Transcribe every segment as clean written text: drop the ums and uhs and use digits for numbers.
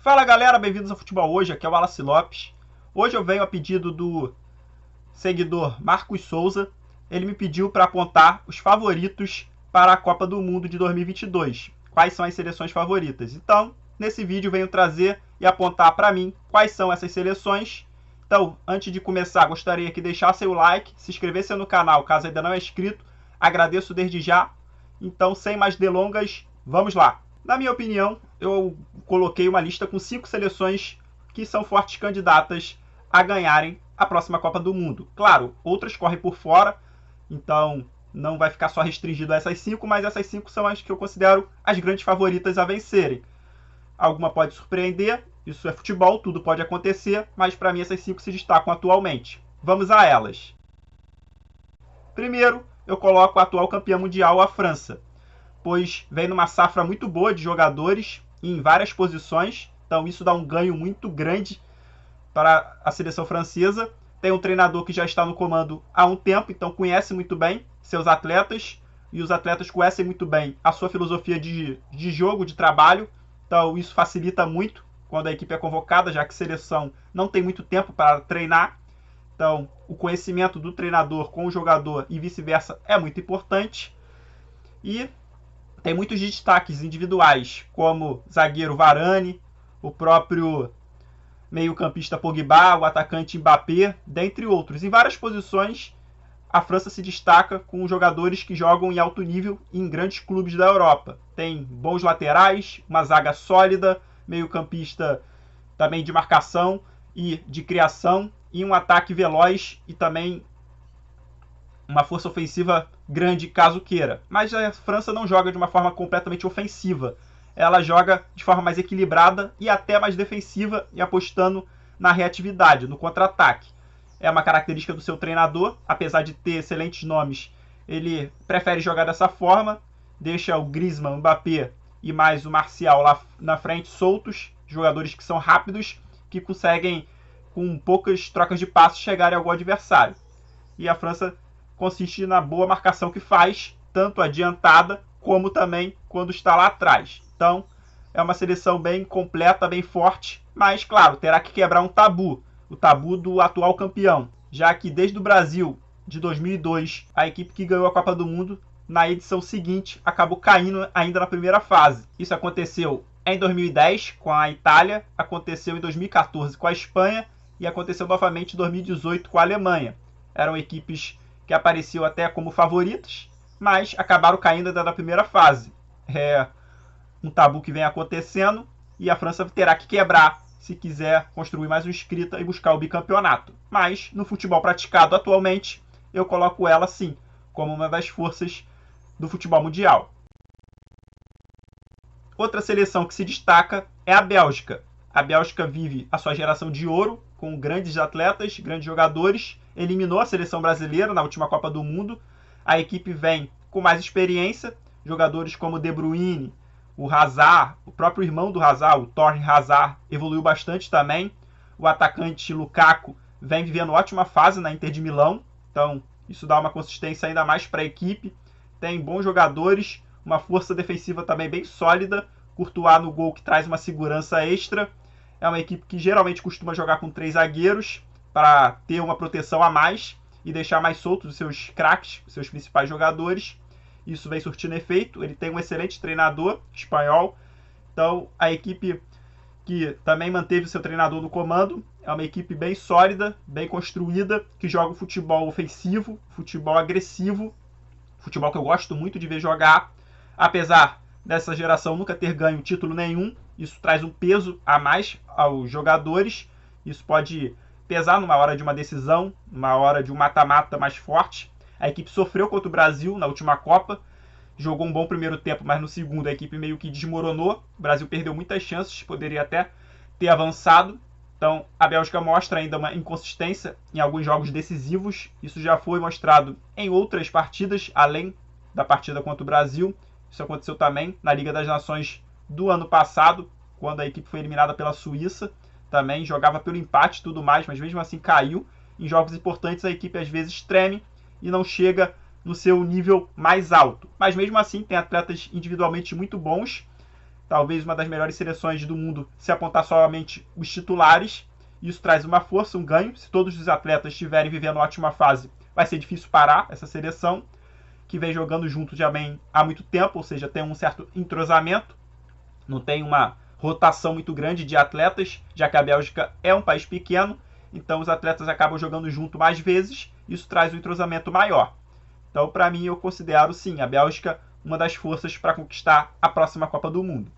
Fala galera, bem-vindos ao Futebol Hoje, aqui é o Wallace Lopes. Hoje eu venho a pedido do seguidor Marcos Souza. Ele me pediu para apontar os favoritos para a Copa do Mundo de 2022. Quais são as seleções favoritas? Então, nesse vídeo venho trazer e apontar para mim quais são essas seleções. Então, antes de começar, gostaria que deixasse o like, se inscrevesse no canal caso ainda não é inscrito. Agradeço desde já. Então, sem mais delongas, vamos lá. Na minha opinião, eu coloquei uma lista com 5 seleções que são fortes candidatas a ganharem a próxima Copa do Mundo. Claro, outras correm por fora, então não vai ficar só restringido a essas 5, mas essas 5 são as que eu considero as grandes favoritas a vencerem. Alguma pode surpreender, isso é futebol, tudo pode acontecer, mas para mim essas 5 se destacam atualmente. Vamos a elas. Primeiro, eu coloco a atual campeã mundial, a França, pois vem numa safra muito boa de jogadores em várias posições, então isso dá um ganho muito grande para a seleção francesa. Tem um treinador que já está no comando há um tempo, então conhece muito bem seus atletas, e os atletas conhecem muito bem a sua filosofia de jogo, de trabalho, então isso facilita muito quando a equipe é convocada, já que a seleção não tem muito tempo para treinar. Então, o conhecimento do treinador com o jogador e vice-versa é muito importante. E tem muitos destaques individuais, como zagueiro Varane, o próprio meio-campista Pogba, o atacante Mbappé, dentre outros. Em várias posições, a França se destaca com jogadores que jogam em alto nível em grandes clubes da Europa. Tem bons laterais, uma zaga sólida, meio-campista também de marcação e de criação, e um ataque veloz e também uma força ofensiva grande caso queira. Mas a França não joga de uma forma completamente ofensiva. Ela joga de forma mais equilibrada e até mais defensiva e apostando na reatividade, no contra-ataque. É uma característica do seu treinador, apesar de ter excelentes nomes, ele prefere jogar dessa forma, deixa o Griezmann, o Mbappé e mais o Martial lá na frente soltos, jogadores que são rápidos, que conseguem com poucas trocas de passos chegarem ao gol adversário. E a França consiste na boa marcação que faz, tanto adiantada como também quando está lá atrás. Então, é uma seleção bem completa, bem forte, mas, claro, terá que quebrar um tabu, o tabu do atual campeão, já que desde o Brasil de 2002, a equipe que ganhou a Copa do Mundo, na edição seguinte, acabou caindo ainda na primeira fase. Isso aconteceu em 2010 com a Itália, aconteceu em 2014 com a Espanha e aconteceu novamente em 2018 com a Alemanha. Eram equipes que apareciam até como favoritas, mas acabaram caindo ainda na primeira fase. É um tabu que vem acontecendo e a França terá que quebrar se quiser construir mais um escrita e buscar o bicampeonato. Mas no futebol praticado atualmente, eu coloco ela sim como uma das forças do futebol mundial. Outra seleção que se destaca é a Bélgica. A Bélgica vive a sua geração de ouro, com grandes atletas, grandes jogadores, eliminou a seleção brasileira na última Copa do Mundo. A equipe vem com mais experiência, jogadores como De Bruyne, o Hazard, o próprio irmão do Hazard, o Torgan Hazard, evoluiu bastante também. O atacante Lukaku vem vivendo ótima fase na Inter de Milão, então isso dá uma consistência ainda mais para a equipe. Tem bons jogadores, uma força defensiva também bem sólida, Courtois no gol que traz uma segurança extra. É uma equipe que geralmente costuma jogar com 3 zagueiros para ter uma proteção a mais e deixar mais soltos os seus craques, os seus principais jogadores. Isso vem surtindo efeito. Ele tem um excelente treinador espanhol. Então, a equipe que também manteve o seu treinador no comando é uma equipe bem sólida, bem construída, que joga um futebol ofensivo, futebol agressivo, futebol que eu gosto muito de ver jogar. Apesar dessa geração nunca ter ganho título nenhum, isso traz um peso a mais aos jogadores. Isso pode pesar numa hora de uma decisão, numa hora de um mata-mata mais forte. A equipe sofreu contra o Brasil na última Copa, jogou um bom primeiro tempo, mas no segundo a equipe meio que desmoronou. O Brasil perdeu muitas chances, poderia até ter avançado. Então a Bélgica mostra ainda uma inconsistência em alguns jogos decisivos. Isso já foi mostrado em outras partidas, além da partida contra o Brasil. Isso aconteceu também na Liga das Nações do ano passado, quando a equipe foi eliminada pela Suíça. Também jogava pelo empate e tudo mais, mas mesmo assim caiu. Em jogos importantes a equipe às vezes treme e não chega no seu nível mais alto. Mas mesmo assim tem atletas individualmente muito bons, talvez uma das melhores seleções do mundo se apontar somente os titulares. Isso traz uma força, um ganho. Se todos os atletas estiverem vivendo uma ótima fase, vai ser difícil parar essa seleção, que vem jogando junto já bem há muito tempo, ou seja, tem um certo entrosamento, não tem uma rotação muito grande de atletas, já que a Bélgica é um país pequeno, então os atletas acabam jogando junto mais vezes, isso traz um entrosamento maior. Então, para mim, eu considero, sim, a Bélgica uma das forças para conquistar a próxima Copa do Mundo.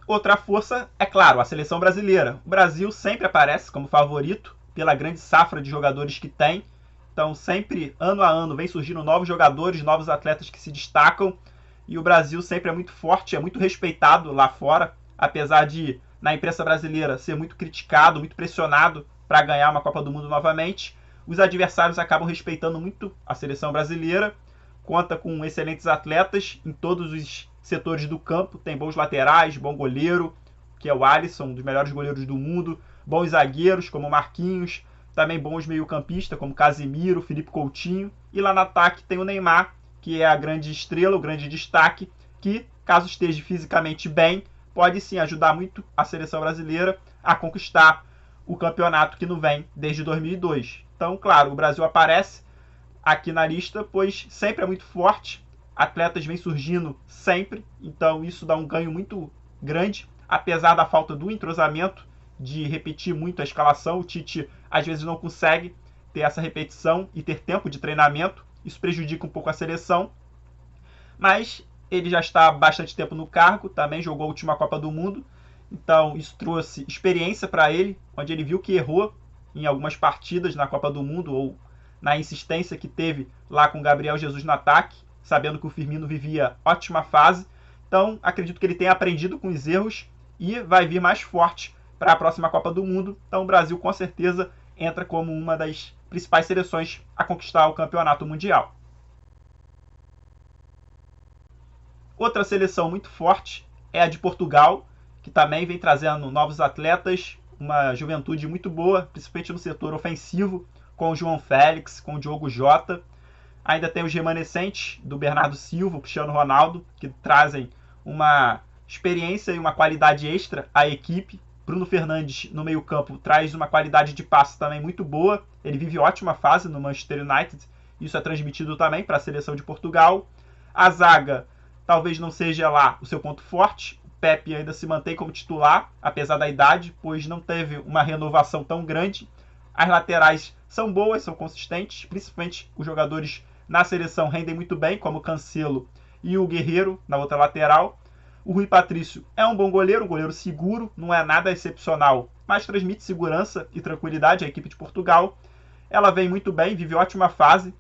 Outra força, é claro, a seleção brasileira. O Brasil sempre aparece como favorito pela grande safra de jogadores que tem. Então, sempre, ano a ano, vem surgindo novos jogadores, novos atletas que se destacam. E o Brasil sempre é muito forte, é muito respeitado lá fora, apesar de, na imprensa brasileira, ser muito criticado, muito pressionado para ganhar uma Copa do Mundo novamente. Os adversários acabam respeitando muito a seleção brasileira. Conta com excelentes atletas em todos os setores do campo. Tem bons laterais, bom goleiro, que é o Alisson, um dos melhores goleiros do mundo. Bons zagueiros, como Marquinhos. Também bons meio-campistas, como Casemiro, Felipe Coutinho. E lá no ataque tem o Neymar, que é a grande estrela, o grande destaque, que, caso esteja fisicamente bem, pode sim ajudar muito a seleção brasileira a conquistar o campeonato que não vem desde 2002. Então, claro, o Brasil aparece aqui na lista, pois sempre é muito forte, atletas vêm surgindo sempre, então isso dá um ganho muito grande, apesar da falta do entrosamento, de repetir muito a escalação. O Tite às vezes não consegue ter essa repetição e ter tempo de treinamento, isso prejudica um pouco a seleção, mas ele já está há bastante tempo no cargo, também jogou a última Copa do Mundo, então isso trouxe experiência para ele, onde ele viu que errou em algumas partidas na Copa do Mundo, ou na insistência que teve lá com o Gabriel Jesus no ataque, sabendo que o Firmino vivia ótima fase. Então, acredito que ele tenha aprendido com os erros e vai vir mais forte para a próxima Copa do Mundo. Então, o Brasil, com certeza, entra como uma das principais seleções a conquistar o campeonato mundial. Outra seleção muito forte é a de Portugal, que também vem trazendo novos atletas, uma juventude muito boa, principalmente no setor ofensivo, com o João Félix, com o Diogo Jota. Ainda tem os remanescentes do Bernardo Silva, o Cristiano Ronaldo, que trazem uma experiência e uma qualidade extra à equipe. Bruno Fernandes, no meio-campo, traz uma qualidade de passe também muito boa. Ele vive ótima fase no Manchester United. Isso é transmitido também para a seleção de Portugal. A zaga talvez não seja lá o seu ponto forte. O Pepe ainda se mantém como titular, apesar da idade, pois não teve uma renovação tão grande. As laterais são boas, são consistentes, principalmente os jogadores na seleção rendem muito bem, como o Cancelo e o Guerreiro na outra lateral. O Rui Patrício é um bom goleiro, um goleiro seguro, não é nada excepcional, mas transmite segurança e tranquilidade à equipe de Portugal. Ela vem muito bem, vive ótima fase,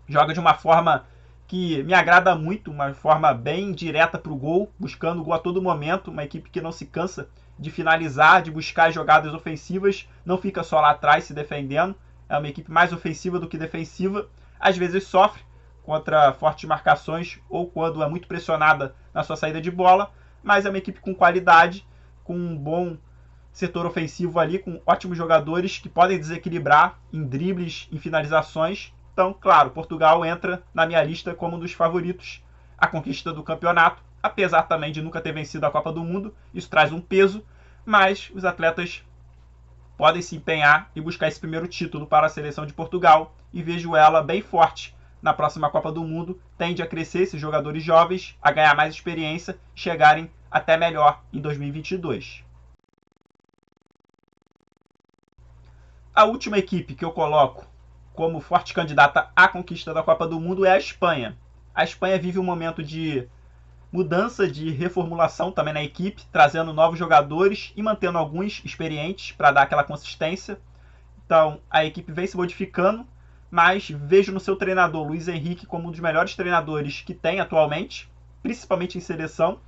joga de uma forma que me agrada muito, uma forma bem direta para o gol, buscando o gol a todo momento, uma equipe que não se cansa de finalizar, de buscar jogadas ofensivas, não fica só lá atrás se defendendo, é uma equipe mais ofensiva do que defensiva, às vezes sofre contra fortes marcações ou quando é muito pressionada na sua saída de bola, mas é uma equipe com qualidade, com um bom setor ofensivo ali, com ótimos jogadores que podem desequilibrar em dribles, em finalizações. Então, claro, Portugal entra na minha lista como um dos favoritos à conquista do campeonato, apesar também de nunca ter vencido a Copa do Mundo. Isso traz um peso, mas os atletas podem se empenhar e buscar esse primeiro título para a seleção de Portugal, e vejo ela bem forte na próxima Copa do Mundo. Tende a crescer esses jogadores jovens, a ganhar mais experiência, chegarem até melhor em 2022. A última equipe que eu coloco como forte candidata à conquista da Copa do Mundo é a Espanha. A Espanha vive um momento de mudança, de reformulação também na equipe, trazendo novos jogadores e mantendo alguns experientes para dar aquela consistência. Então, a equipe vem se modificando, mas vejo no seu treinador, Luis Henrique, como um dos melhores treinadores que tem atualmente, principalmente em seleção,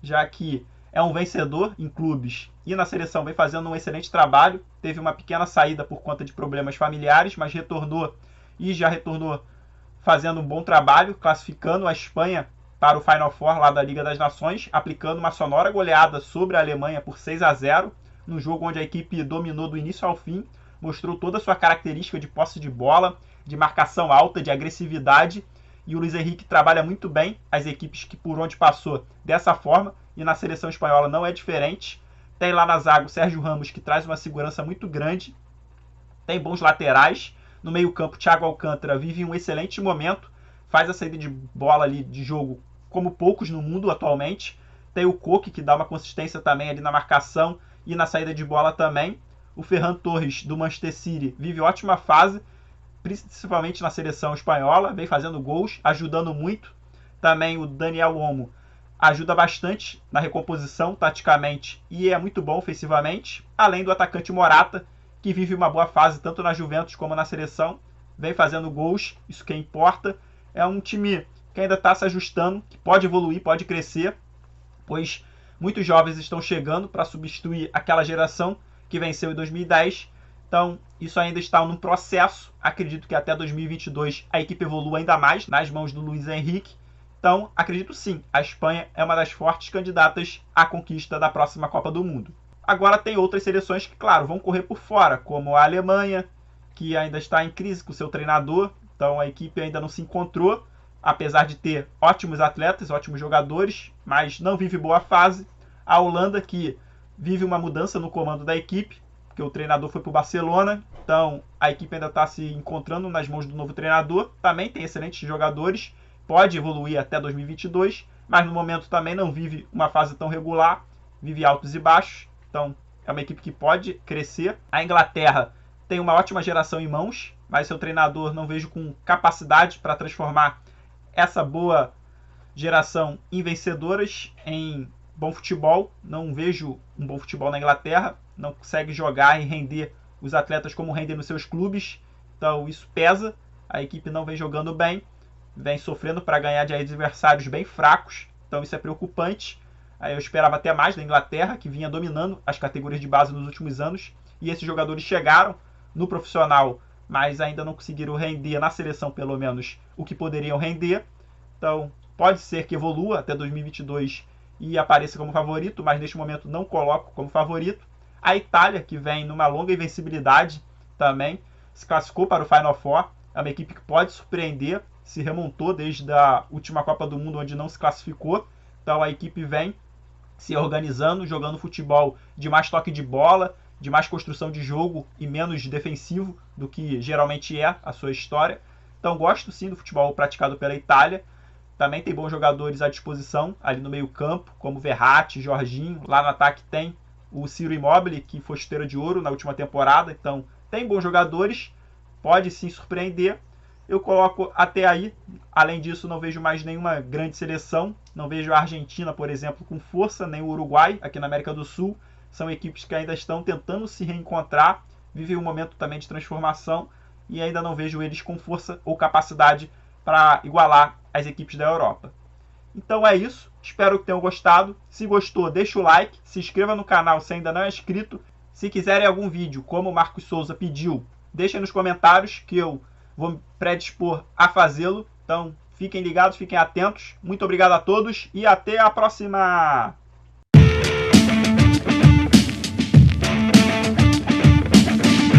já que é um vencedor em clubes e na seleção vem fazendo um excelente trabalho. Teve uma pequena saída por conta de problemas familiares, mas retornou e já retornou fazendo um bom trabalho, classificando a Espanha para o Final Four lá da Liga das Nações, aplicando uma sonora goleada sobre a Alemanha por 6-0, num jogo onde a equipe dominou do início ao fim, mostrou toda a sua característica de posse de bola, de marcação alta, de agressividade, e o Luiz Henrique trabalha muito bem as equipes que por onde passou dessa forma, e na seleção espanhola não é diferente. Tem lá na zaga o Sérgio Ramos, que traz uma segurança muito grande, tem bons laterais. No meio campo, Thiago Alcântara vive um excelente momento, faz a saída de bola ali de jogo como poucos no mundo atualmente. Tem o Koke, que dá uma consistência também ali na marcação e na saída de bola também. O Ferran Torres, do Manchester City, vive ótima fase, principalmente na seleção espanhola, vem fazendo gols, ajudando muito. Também o Daniel Olmo ajuda bastante na recomposição, taticamente, e é muito bom ofensivamente. Além do atacante Morata, que vive uma boa fase tanto na Juventus como na seleção, vem fazendo gols, isso que importa. É um time que ainda está se ajustando, que pode evoluir, pode crescer, pois muitos jovens estão chegando para substituir aquela geração que venceu em 2010. Então, isso ainda está num processo. Acredito que até 2022 a equipe evolua ainda mais nas mãos do Luiz Henrique. Então, acredito sim, a Espanha é uma das fortes candidatas à conquista da próxima Copa do Mundo. Agora tem outras seleções que, claro, vão correr por fora, como a Alemanha, que ainda está em crise com seu treinador. Então, a equipe ainda não se encontrou, apesar de ter ótimos atletas, ótimos jogadores, mas não vive boa fase. A Holanda, que vive uma mudança no comando da equipe, porque o treinador foi para o Barcelona, então a equipe ainda está se encontrando nas mãos do novo treinador. Também tem excelentes jogadores, pode evoluir até 2022, mas no momento também não vive uma fase tão regular, vive altos e baixos, então é uma equipe que pode crescer. A Inglaterra tem uma ótima geração em mãos, mas seu treinador não vejo com capacidade para transformar essa boa geração em vencedoras, em bom futebol. Não vejo um bom futebol na Inglaterra, não consegue jogar e render os atletas como rendem nos seus clubes, então isso pesa. A equipe não vem jogando bem, vem sofrendo para ganhar de adversários bem fracos, então isso é preocupante. Eu esperava até mais da Inglaterra, que vinha dominando as categorias de base nos últimos anos, e esses jogadores chegaram no profissional, mas ainda não conseguiram render na seleção, pelo menos, o que poderiam render. Então, pode ser que evolua até 2022 e apareça como favorito, mas neste momento não coloco como favorito. A Itália, que vem numa longa invencibilidade também, se classificou para o Final Four. É uma equipe que pode surpreender, se remontou desde a última Copa do Mundo, onde não se classificou. Então, a equipe vem se organizando, jogando futebol de mais toque de bola, de mais construção de jogo e menos defensivo do que geralmente é a sua história. Então gosto sim do futebol praticado pela Itália. Também tem bons jogadores à disposição ali no meio campo, como Verratti, Jorginho. Lá no ataque tem o Ciro Immobile, que foi chuteira de ouro na última temporada. Então tem bons jogadores, pode sim surpreender. Eu coloco até aí. Além disso, não vejo mais nenhuma grande seleção. Não vejo a Argentina, por exemplo, com força, nem o Uruguai aqui na América do Sul. São equipes que ainda estão tentando se reencontrar, vivem um momento também de transformação e ainda não vejo eles com força ou capacidade para igualar as equipes da Europa. Então é isso, espero que tenham gostado. Se gostou, deixa o like, se inscreva no canal se ainda não é inscrito. Se quiserem algum vídeo, como o Marcos Souza pediu, deixem nos comentários que eu vou me predispor a fazê-lo. Então fiquem ligados, fiquem atentos. Muito obrigado a todos e até a próxima!